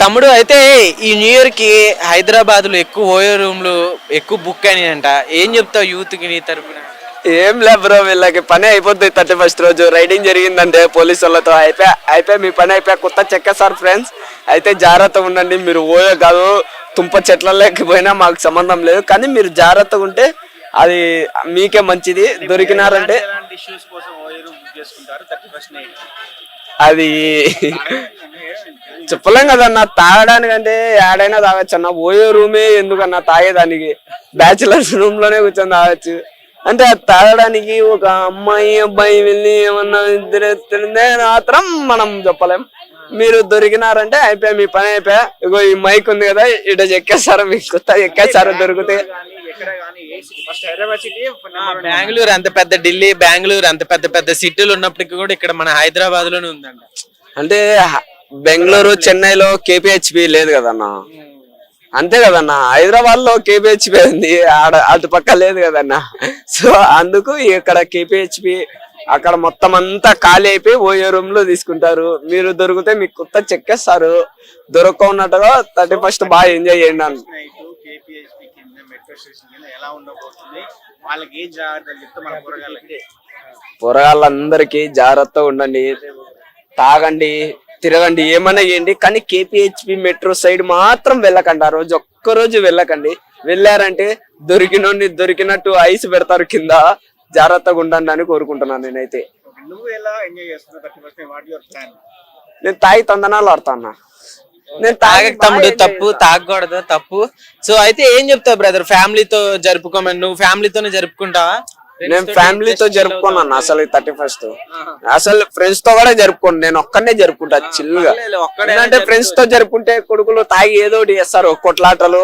తమ్ముడు అయితే ఈ న్యూ ఇయర్ కి హైదరాబాద్ లో ఎక్కువ ఓయో రూమ్లు ఎక్కువ బుక్ అయినాయంట. ఏం చెప్తావు యూత్ కి నీ తరపున? ఏం లే బ్రో, వీళ్ళకి పని అయిపోద్ది 31st రోజు. రైడింగ్ జరిగిందంటే పోలీసు వాళ్ళతో అయిపోయి మీ పని అయిపోయి కొత్త చెక్కేసారు ఫ్రెండ్స్. అయితే జాగ్రత్తగా ఉండండి. మీరు ఓయో కాదు, తుంప చెట్లలోకి పోయినా మాకు సంబంధం లేదు, కానీ మీరు జాగ్రత్తగా ఉంటే అది మీకే మంచిది. దొరికినారంటే అది చెప్పలేం కదన్నా. తాగడానికంటే ఏడైనా తాగొచ్చు అన్న. ఓయో రూమే ఎందుకన్నా తాగేదానికి? బ్యాచిలర్స్ రూమ్ లోనే కూర్చొని తాగొచ్చు. అంటే అది తాగడానికి ఒక అమ్మాయి అబ్బాయి వెళ్ళి ఏమన్నా తెలిందే మాత్రం మనం చెప్పలేం. మీరు దొరికినారంటే అయిపోయా, మీ పని అయిపోయా. ఇగో ఈ మైక్ ఉంది కదా, ఇట ఎక్కేస్తారు, మీకు కొత్త ఎక్కేస్తారు దొరికితే. బెంగళూరు అంత పెద్ద, ఢిల్లీ బెంగళూరు అంత పెద్ద పెద్ద సిటీలు ఉన్నప్పటికీ కూడా ఇక్కడ మన హైదరాబాద్ లోనే ఉందంట. అంటే బెంగళూరు చెన్నైలో కేపీహెచ్పి లేదు కదన్నా, అంతే కదన్నా. హైదరాబాద్ లో కేపీహెచ్పి ఉంది, అటు పక్క లేదు కదన్నా. సో అందుకు ఇక్కడ కేపీహెచ్పి అక్కడ మొత్తం అంతా ఖాళీ అయిపోయి ఓయో రూమ్ లో తీసుకుంటారు. మీరు దొరికితే మీకు కొత్త చెక్కేస్తారు. దొరకన్నట్టుగా 31st బాగా ఎంజాయ్ చేయండి అని. పొరగాళ్ళందరికీ జాగ్రత్తగా ఉండండి, తాగండి, తిరగండి, ఏమైనా చేయండి, కానీ కేపీహెచ్పి మెట్రో సైడ్ మాత్రం వెళ్ళకండి. ఆ రోజు ఒక్కరోజు వెళ్ళకండి. వెళ్ళారంటే దొరికినోడిని దొరికినట్టు ఐస్ పెడతారు కింద. జాగ్రత్తగా ఉండండి అని కోరుకుంటున్నాను నేనైతే. నేను తాగి తందనాలు ఆడుతాను. నేను తమ్ముడు తప్పు, తాగకూడదు తప్పు. సో అయితే ఏం చెప్తావు బ్రదర్? ఫ్యామిలీతో జరుపుకోమని. నువ్వు ఫ్యామిలీతోనే జరుపుకుంటావా? నేను ఫ్యామిలీతో జరుపుకున్నాను అసలు 31st. అసలు ఫ్రెండ్స్ తో కూడా జరుపుకోను, నేను ఒక్కనే జరుపుకుంటా చిల్లుగా. ఎందుకంటే ఫ్రెండ్స్ తో జరుపుకుంటే కొడుకులు తాగి ఏదో ఒకటి చేస్తారు, కొట్లాటలు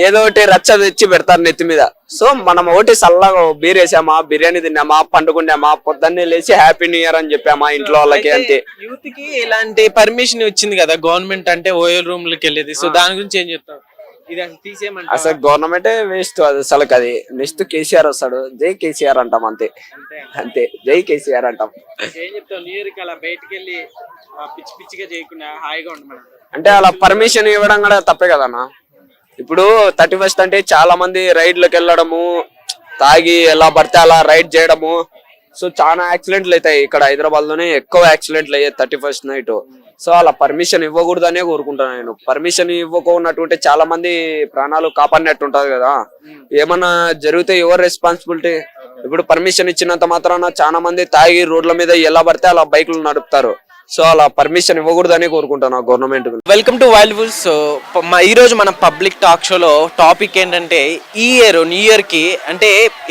ఏదో ఒకటి రచ్చ తెచ్చి పెడతారు నెత్తి మీద. సో మనం ఒకటి చల్లగా బీర్ వేసామా, బిర్యానీ తిన్నామా, పండుకున్నామా, పొద్దున్నే లేచి హ్యాపీ న్యూ ఇయర్ అని చెప్పామా ఇంట్లో వాళ్ళకి, అంతే. యూత్ కి ఇలాంటి పర్మిషన్ వచ్చింది కదా గవర్నమెంట్, అంటే ఓయో రూమ్ లకి వెళ్ళేది. సో దాని గురించి ఏం చెప్తావు? అసలు గవర్నమెంట్ వేస్ట్ అది అసలు. అది నెక్స్ట్ కేసీఆర్ వస్తాడు, జై కేసీఆర్ అంటాం, అంతే అంతే, జై కేసీఆర్ అంటాం. ఏం చెప్తావు? న్యూ ఇయర్ కి అలా బయటకు వెళ్ళి పిచ్చి పిచ్చిగా చేయకుండా హాయిగా ఉండమని. అంటే అలా పర్మిషన్ ఇవ్వడం కూడా తప్పే కదన్నా. ఇప్పుడు 31st అంటే చాలా మంది రైడ్లకు వెళ్ళడము, తాగి ఎలా పడితే అలా రైడ్ చేయడము. సో చాలా యాక్సిడెంట్లు అవుతాయి. ఇక్కడ హైదరాబాద్ లోనే ఎక్కువ యాక్సిడెంట్లు అయ్యాయి 31st నైట్. సో అలా పర్మిషన్ ఇవ్వకూడదనే కోరుకుంటున్నాను నేను. పర్మిషన్ ఇవ్వకున్నట్టుంటే చాలా మంది ప్రాణాలు కాపాడినట్టు ఉంటది కదా. ఏమన్నా జరిగితే ఎవరు రెస్పాన్సిబిలిటీ? ఇప్పుడు పర్మిషన్ ఇచ్చినంత మాత్రాన చాలా మంది తాగి రోడ్ల మీద ఎలా పడితే అలా బైకులు నడుపుతారు. సో అలా పర్మిషన్ ఇవ్వకూడదని కోరుకుంటున్నా government. Welcome to wild wolves. So ఈ రోజు మన పబ్లిక్ టాక్ షోలో టాపిక్ ఏంటంటే, ఈ ఇయర్ న్యూ ఇయర్ కి అంటే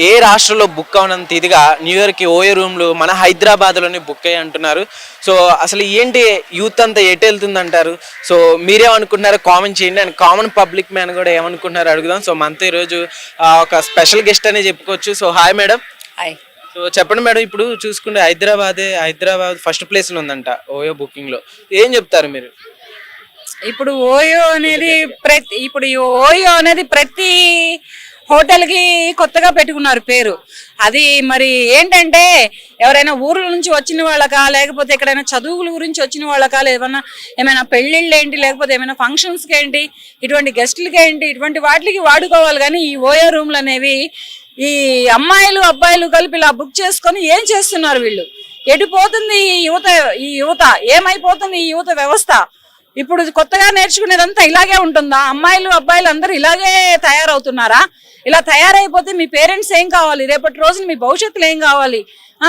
ఏ రాష్ట్రంలో బుక్ అవనంత ఇదిగా న్యూ ఇయర్ కి ఓయో రూమ్లు మన హైదరాబాద్ లోనే బుక్ అయ్యి అంటున్నారు. సో అసలు ఏంటి యూత్ అంతా ఎటు వెళ్తుంది అంటారు? సో మీరేమనుకుంటున్నారో కామెంట్ చేయండి. అండ్ కామన్ పబ్లిక్ మ్యాన్ కూడా ఏమనుకుంటున్నారో అడుగుదాం. సో మనతో ఈరోజు ఒక స్పెషల్ గెస్ట్ అనే చెప్పుకోవచ్చు. So hi madam. Hi. So చెప్పండి మేడం, ఇప్పుడు చూసుకుంటే హైదరాబాద్ ఫస్ట్ ప్లేస్ లో ఉందంట ఓయో బుకింగ్ లో. ఏం చెప్తారు మీరు? ఇప్పుడు ఓయో అనేది ప్రతి హోటల్ కి కొత్తగా పెట్టుకున్నారు పేరు. అది మరి ఏంటంటే ఎవరైనా ఊర్ల నుంచి వచ్చిన వాళ్ళకా, లేకపోతే ఎక్కడైనా చదువుల గురించి వచ్చిన వాళ్ళకా, ఏమైనా పెళ్ళిళ్ళు ఏంటి, లేకపోతే ఏమైనా ఫంక్షన్స్కి ఏంటి, ఇటువంటి గెస్టులకి ఏంటి, ఇటువంటి వాటికి వాడుకోవాలి. కానీ ఈ ఓయో రూమ్లు అనేవి ఈ అమ్మాయిలు అబ్బాయిలు కలిపి ఇలా బుక్ చేసుకొని ఏం చేస్తున్నారు వీళ్ళు? ఎడిపోతుంది ఈ యువత, ఏమైపోతుంది ఈ యువత వ్యవస్థ? ఇప్పుడు కొత్తగా నేర్చుకునేదంతా ఇలాగే ఉంటుందా? అమ్మాయిలు అబ్బాయిలు అందరూ ఇలాగే తయారవుతున్నారా? ఇలా తయారైపోతే మీ పేరెంట్స్ ఏం కావాలి? రేపటి రోజున మీ భవిష్యత్తులో ఏం కావాలి?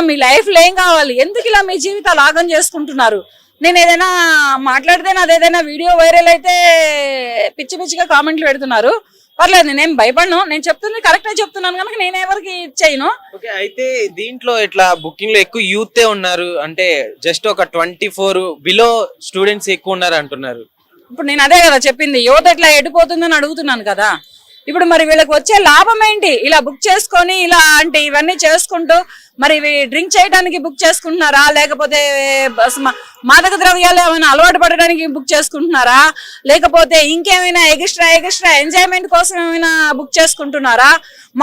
మీ లైఫ్లో ఏం కావాలి? ఎందుకు ఇలా మీ జీవితాలు ఆగం చేసుకుంటున్నారు? నేను ఏదైనా మాట్లాడితే నాదేదైనా వీడియో వైరల్ అయితే పిచ్చి పిచ్చిగా కామెంట్లు పెడుతున్నారు. పర్లేదు, నేనేం భయపడను. నేను చెప్తుంది కరెక్టే చెప్తున్నాను కనుక నేను ఎవరికి ఇచ్చేయను. ఓకే, అయితే దీంట్లో ఇట్లా బుకింగ్ లో ఎక్కువ యూతే ఉన్నారు అంటే జస్ట్ ఒక 24 బిలో స్టూడెంట్స్ ఎక్కువ ఉన్నారు అంటున్నారు. ఇప్పుడు నేను అదే కదా చెప్పింది, యువత ఎట్లా ఎడిపోతుందని అడుగుతున్నాను కదా. ఇప్పుడు మరి వీళ్ళకి వచ్చే లాభం ఏంటి? ఇలా బుక్ చేసుకొని ఇలా అంటే ఇవన్నీ చేసుకుంటూ మరి డ్రింక్ చేయడానికి బుక్ చేసుకుంటున్నారా, లేకపోతే మాదక ద్రవ్యాలు ఏమైనా అలవాటు పడడానికి బుక్ చేసుకుంటున్నారా, లేకపోతే ఇంకేమైనా ఎక్స్ట్రా ఎంజాయ్మెంట్ కోసం ఏమైనా బుక్ చేసుకుంటున్నారా?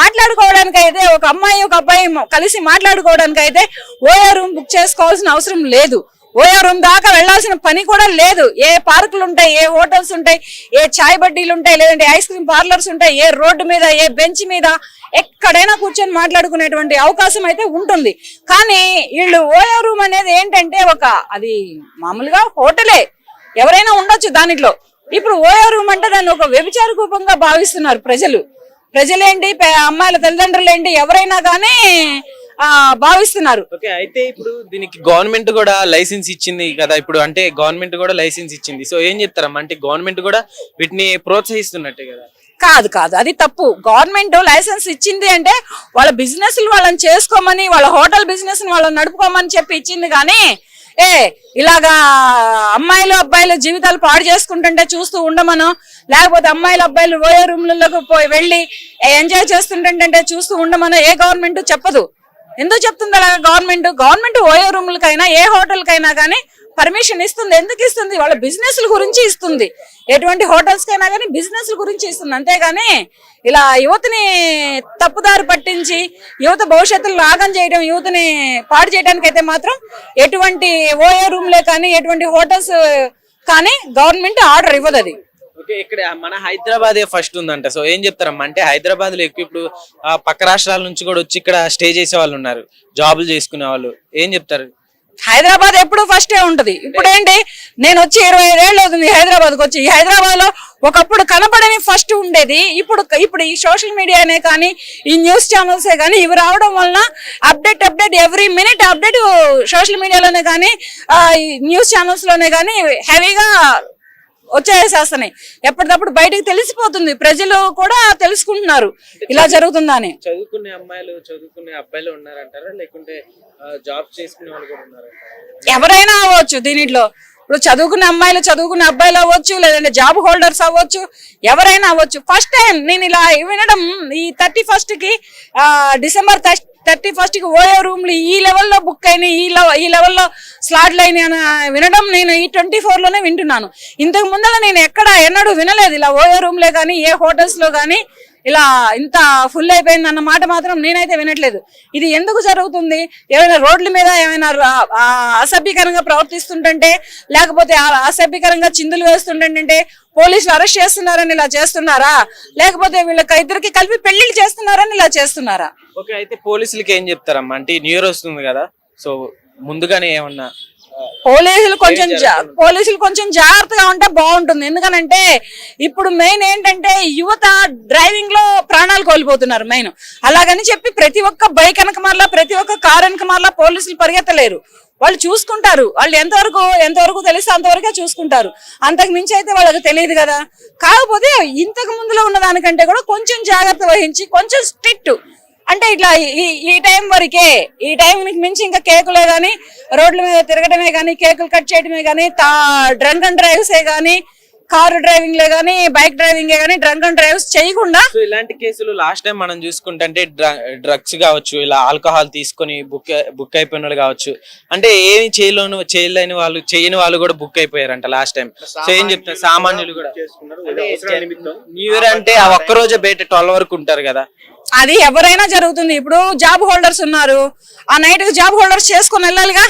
మాట్లాడుకోవడానికి అయితే ఒక అమ్మాయి ఒక అబ్బాయి కలిసి మాట్లాడుకోవడానికి అయితే ఓయో రూమ్ బుక్ చేసుకోవాల్సిన అవసరం లేదు. ఓయో రూమ్ దాకా వెళ్లాల్సిన పని కూడా లేదు. ఏ పార్కులు ఉంటాయి, ఏ హోటల్స్ ఉంటాయి, ఏ చాయ్ బడ్డీలు ఉంటాయి, లేదంటే ఐస్ క్రీమ్ పార్లర్స్ ఉంటాయి, ఏ రోడ్డు మీద, ఏ బెంచ్ మీద ఎక్కడైనా కూర్చొని మాట్లాడుకునేటువంటి అవకాశం అయితే ఉంటుంది. కానీ వీళ్ళు ఓయో రూమ్ అనేది ఏంటంటే అది మామూలుగా హోటలే, ఎవరైనా ఉండొచ్చు దానిలో. ఇప్పుడు ఓయో రూమ్ అంటే దాన్ని ఒక వ్యభిచార రూపంగా భావిస్తున్నారు ప్రజలేంటి, అమ్మాయిల తల్లిదండ్రులు ఏంటి, ఎవరైనా కానీ భావిస్తున్నారు. ఓకే, అయితే ఇప్పుడు దీనికి గవర్నమెంట్ కూడా లైసెన్స్ ఇచ్చింది కదా, ఇప్పుడు అంటే గవర్నమెంట్ కూడా లైసెన్స్ ఇచ్చింది. సో ఏం చెప్తారమ్మా, అంటే గవర్నమెంట్ కూడా వీటిని ప్రోత్సహిస్తున్నట్టే కదా? కాదు, అది తప్పు. గవర్నమెంట్ లైసెన్స్ ఇచ్చింది అంటే వాళ్ళ బిజినెస్ వాళ్ళని చేసుకోమని, వాళ్ళ హోటల్ బిజినెస్ వాళ్ళని నడుపుకోమని చెప్పి ఇచ్చింది. కానీ ఇలాగా అమ్మాయిలు అబ్బాయిలు జీవితాలు పాడు చేసుకుంటుంటే చూస్తూ ఉండమను, లేకపోతే అమ్మాయిలు అబ్బాయిలు ఓయో రూమ్లలోకి పోయి వెళ్ళి ఎంజాయ్ చేస్తుంటే చూస్తూ ఉండమను ఏ గవర్నమెంట్ చెప్పదు. ఎందుకు చెప్తుంది అలా గవర్నమెంట్ ఓయో రూమ్లకైనా ఏ హోటల్కైనా కానీ పర్మిషన్ ఇస్తుంది. ఎందుకు ఇస్తుంది? వాళ్ళ బిజినెస్ గురించి ఇస్తుంది. ఎటువంటి హోటల్స్ కైనా కానీ బిజినెస్ గురించి ఇస్తుంది. అంతేగాని ఇలా యువతని తప్పుదారి పట్టించి యువత భవిష్యత్తులో నాగం చేయడం, యువతని పాడు చేయడానికి అయితే మాత్రం ఎటువంటి ఓయో రూమ్లే కానీ ఎటువంటి హోటల్స్ కానీ గవర్నమెంట్ ఆర్డర్ ఇవ్వదు. అది ఓకే, ఇక్కడ మన హైదరాబాదే ఫస్ట్ ఉందంట. సో ఏం చెప్తారమ్మా, అంటే హైదరాబాద్ లో ఎక్కువ ఇప్పుడు పక్క రాష్ట్రాల నుంచి కూడా వచ్చి ఇక్కడ స్టే చేసే వాళ్ళు ఉన్నారు, జాబులు చేసుకునే వాళ్ళు. ఏం చెప్తారు? హైదరాబాద్ ఎప్పుడు ఫస్టే ఉంటది. ఇప్పుడు ఏంటి, నేను వచ్చి 25 ఏళ్ళు అవుతుంది హైదరాబాద్కి వచ్చి. ఈ హైదరాబాద్ లో ఒకప్పుడు కనపడని ఫస్ట్ ఉండేది. ఇప్పుడు ఈ సోషల్ మీడియానే కానీ ఈ న్యూస్ ఛానల్సే కానీ ఇవి రావడం వలన update every minute update social మీడియాలోనే కానీ న్యూస్ ఛానల్స్ లోనే కానీ హెవీగా వచ్చేసేస్తున్నాయి. ఎప్పటికప్పుడు బయటకు తెలిసిపోతుంది, ప్రజలు కూడా తెలుసుకుంటున్నారు ఇలా జరుగుతుందని. చదువుకునే అమ్మాయిలు చదువుకునే అబ్బాయిలు ఉన్నారంటారా, లేకుంటే జాబ్ చేసుకునే వాళ్ళు కూడా ఉన్నారా? ఎవరైనా అవ్వచ్చు దీనిలో. ఇప్పుడు చదువుకునే అమ్మాయిలు చదువుకునే అబ్బాయిలు అవ్వచ్చు, లేదంటే జాబ్ హోల్డర్స్ అవ్వచ్చు, ఎవరైనా అవ్వచ్చు. ఫస్ట్ టైం నేను ఇలా వినడం ఈ 31st కి డిసెంబర్ 31st కి ఓయో రూమ్లు ఈ లెవెల్లో బుక్ అయినాయి, ఈ లెవెల్లో స్లాట్లు అయినాయి అని వినడం నేను ఈ 24 లోనే వింటున్నాను. ఇంతకు ముందర నేను ఎన్నడూ వినలేదు ఇలా ఓయో రూమ్లే కానీ ఏ హోటల్స్ లో కానీ ఇలా ఇంత ఫుల్ అయిపోయింది అన్న మాట మాత్రం నేనైతే వినట్లేదు. ఇది ఎందుకు జరుగుతుంది? ఏమైనా రోడ్ల మీద ఏమైనా అసభ్యకరంగా ప్రవర్తిస్తుంటే, లేకపోతే అసభ్యకరంగా చిందులు వేస్తుంటే పోలీసులు అరెస్ట్ చేస్తున్నారని ఇలా చేస్తున్నారా, లేకపోతే వీళ్ళకి ఇద్దరికి కలిపి పెళ్లిళ్ళు చేస్తున్నారని ఇలా చేస్తున్నారా? ఓకే, అయితే పోలీసులకి ఏం చెప్తారమ్మా, అంటే న్యూ ఇయర్ వస్తుంది కదా, సో ముందుగానే ఏమన్నా పోలీసులు కొంచెం జాగ్రత్తగా ఉంటే బాగుంటుంది. ఎందుకనంటే ఇప్పుడు మెయిన్ ఏంటంటే యువత డ్రైవింగ్ లో ప్రాణాలు కోల్పోతున్నారు మెయిన్. అలాగని చెప్పి ప్రతి ఒక్క బైక్ వెనక మరలా, ప్రతి ఒక్క కార్ వెనక మరలా పోలీసులు పరిగెత్తలేరు. వాళ్ళు చూసుకుంటారు, వాళ్ళు ఎంతవరకు తెలిస్తే అంతవరకే చూసుకుంటారు. అంతకు మించి అయితే వాళ్ళకి తెలియదు కదా. కాకపోతే ఇంతకు ముందులో ఉన్న దానికంటే కూడా కొంచెం జాగ్రత్త వహించి కొంచెం స్ట్రిక్ట్, అంటే ఇట్లా ఈ టైం వరకే, ఈ టైంకి మించి ఇంకా కేకులే కానీ, రోడ్ల మీద తిరగడమే కానీ, కేకులు కట్ చేయడమే కానీ, డ్రంక్ అండ్ డ్రైవ్సే కానీ, కారు డ్రైవింగ్ లే కానీ, బైక్ డ్రైవింగ్ కానీ, డ్రంక్ అండ్ డ్రైవ్స్ చేయకుండా. సో ఇలాంటి కేసులు లాస్ట్ టైం మనం చూసుకుంటే డ్రగ్స్ కావచ్చు, ఇలా ఆల్కహాల్ తీసుకొని బుక్ అయిపోయిన వాళ్ళు కావచ్చు, అంటే ఏమి చేయలేని వాళ్ళు, చేయని వాళ్ళు కూడా బుక్ అయిపోయారంట లాస్ట్ టైం. సో ఏం చెప్తారు సామాన్యులు కూడా? న్యూ ఇయర్ అంటే ఆ ఒక్కరోజే బయట 12 వరకు ఉంటారు కదా, అది ఎవరైనా జరుగుతుంది. ఇప్పుడు జాబ్ హోల్డర్స్ ఉన్నారు, ఆ నైట్ జాబ్ హోల్డర్స్ చేసుకొని వెళ్ళాలిగా.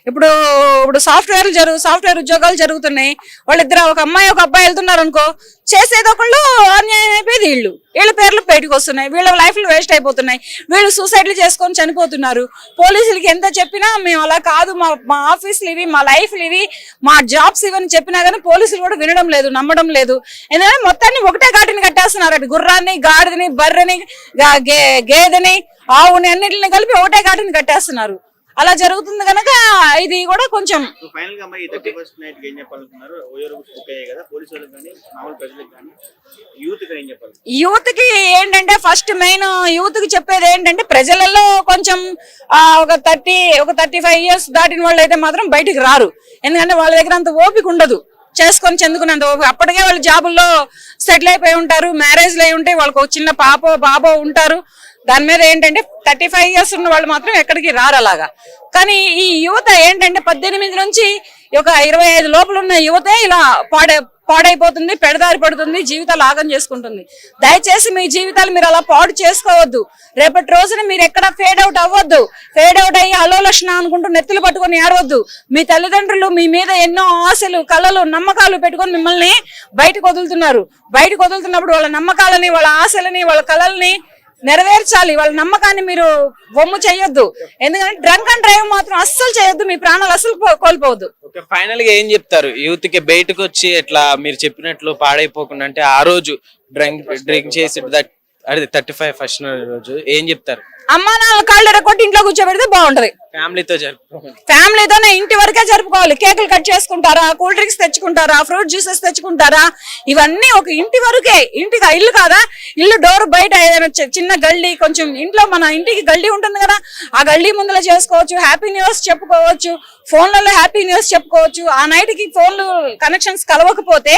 ఇప్పుడు సాఫ్ట్వేర్ ఉద్యోగాలు జరుగుతున్నాయి. వాళ్ళిద్దరు ఒక అమ్మాయి ఒక అబ్బాయి వెళ్తున్నారు అనుకో, చేసేది ఒకళ్ళు, అన్యాయం అయిపోయేది వీళ్ళ పేర్లు బయటకు వస్తున్నాయి, వీళ్ళ లైఫ్లు వేస్ట్ అయిపోతున్నాయి, వీళ్ళు సూసైడ్లు చేసుకొని చనిపోతున్నారు. పోలీసులకి ఎంత చెప్పినా మేము అలా కాదు, మా ఆఫీసులు ఇవి, మా లైఫ్లు ఇవి, మా జాబ్స్ ఇవని చెప్పినా కానీ పోలీసులు కూడా వినడం లేదు, నమ్మడం లేదు. ఎందుకంటే మొత్తాన్ని ఒకటే ఘాటిని కట్టేస్తున్నారు. అటు గుర్రాన్ని, గాడిదని, బర్రెని, గేదెని, ఆవుని అన్నిటిని కలిపి ఒకటే ఘాటిని కట్టేస్తున్నారు. అలా జరుగుతుంది కనుక ఇది కూడా కొంచెం. యూత్ కి ఏంటంటే ఫస్ట్ మెయిన్ యూత్ కి చెప్పేది ఏంటంటే, ప్రజలలో కొంచెం ఒక 35 years దాటిన వాళ్ళు అయితే మాత్రం బయటికి రారు. ఎందుకంటే వాళ్ళ దగ్గర అంత ఓపిక ఉండదు చేసుకొని చెందుకున్నంత ఓపిక. అప్పటికే వాళ్ళు జాబుల్లో సెటిల్ అయిపోయి ఉంటారు, మ్యారేజ్లు అయి ఉంటాయి, వాళ్ళకి ఒక చిన్న బాబో ఉంటారు. దాని మీద ఏంటంటే 35 years ఉన్న వాళ్ళు మాత్రం ఎక్కడికి రారు అలాగా. కానీ ఈ యువత ఏంటంటే 18 నుంచి ఈ యొక్క 25 లోపల ఉన్న యువతే ఇలా పాడైపోతుంది, పెడదారి పడుతుంది, జీవితాలు ఆగం చేసుకుంటుంది. దయచేసి మీ జీవితాలు మీరు అలా పాడు చేసుకోవద్దు. రేపటి రోజున మీరు ఎక్కడ ఫేడ్ అవుట్ అవ్వద్దు. ఫేడ్ అవుట్ అయ్యి హలో లక్షణ అనుకుంటూ నెత్తులు పట్టుకొని ఏడవద్దు. మీ తల్లిదండ్రులు మీ మీద ఎన్నో ఆశలు, కళలు, నమ్మకాలు పెట్టుకొని మిమ్మల్ని బయటకు వదులుతున్నారు. బయటకు వదులుతున్నప్పుడు వాళ్ళ నమ్మకాలని, వాళ్ళ ఆశలని, వాళ్ళ కళల్ని నెరవేర్చాలి. వాళ్ళ నమ్మకాన్ని మీరు వమ్ము చేయొద్దు. ఎందుకంటే డ్రంక్ అండ్ డ్రైవ్ మాత్రం అస్సలు చేయొద్దు. మీ ప్రాణాలు అస్సలు కోల్పోవద్దు. ఓకే, ఫైనల్ గా ఏం చెప్తారు యూత్ కి బయటకు వచ్చి ఎట్లా మీరు చెప్పినట్లు పాడైపోకుండా? అంటే ఆ రోజు డ్రింక్ చేసి అదే 35 ఫస్ట్ రోజు ఏం చెప్తారు? అమ్మా నాన్న కాళ్ళు ఎరగొట్టి ఇంట్లో కూర్చోబెడితే బాగుంటది. ఫ్యామిలీతో జరుపుకోవాలి. ఫ్యామిలీతోనే ఇంటి వరకే జరుపుకోవాలి. కేకులు కట్ చేసుకుంటారా, కూల్ డ్రింక్స్ తెచ్చుకుంటారా, ఫ్రూట్ జ్యూసెస్ తెచ్చుకుంటారా, ఇవన్నీ ఒక ఇంటి వరకే. ఇంటికి ఇల్లు కాదా, ఇల్లు డోర్ బయట ఏదైనా చిన్న గల్లీ, కొంచెం ఇంట్లో మన ఇంటికి గల్లీ ఉంటుంది కదా, ఆ గల్లీ ముందర చేసుకోవచ్చు. హ్యాపీ న్యూస్ చెప్పుకోవచ్చు, ఫోన్లలో హ్యాపీ న్యూస్ చెప్పుకోవచ్చు. ఆ నైట్ కి ఫోన్లు కనెక్షన్స్ కలవకపోతే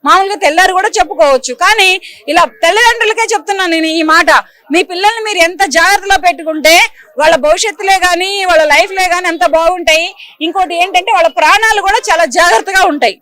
మామూలుగా తెల్లారు కూడా చెప్పుకోవచ్చు. కానీ ఇలా తల్లిదండ్రులకే చెప్తున్నాను నేను ఈ మాట. మీ పిల్లల్ని మీరు ఎంత జాగ్రత్తలో పెట్టుకుంటే వాళ్ళ భవిష్యత్తులే గానీ, వాళ్ళ లైఫ్లే గానీ ఎంత బాగుంటాయి. ఇంకోటి ఏంటంటే వాళ్ళ ప్రాణాలు కూడా చాలా జాగ్రత్తగా ఉంటాయి.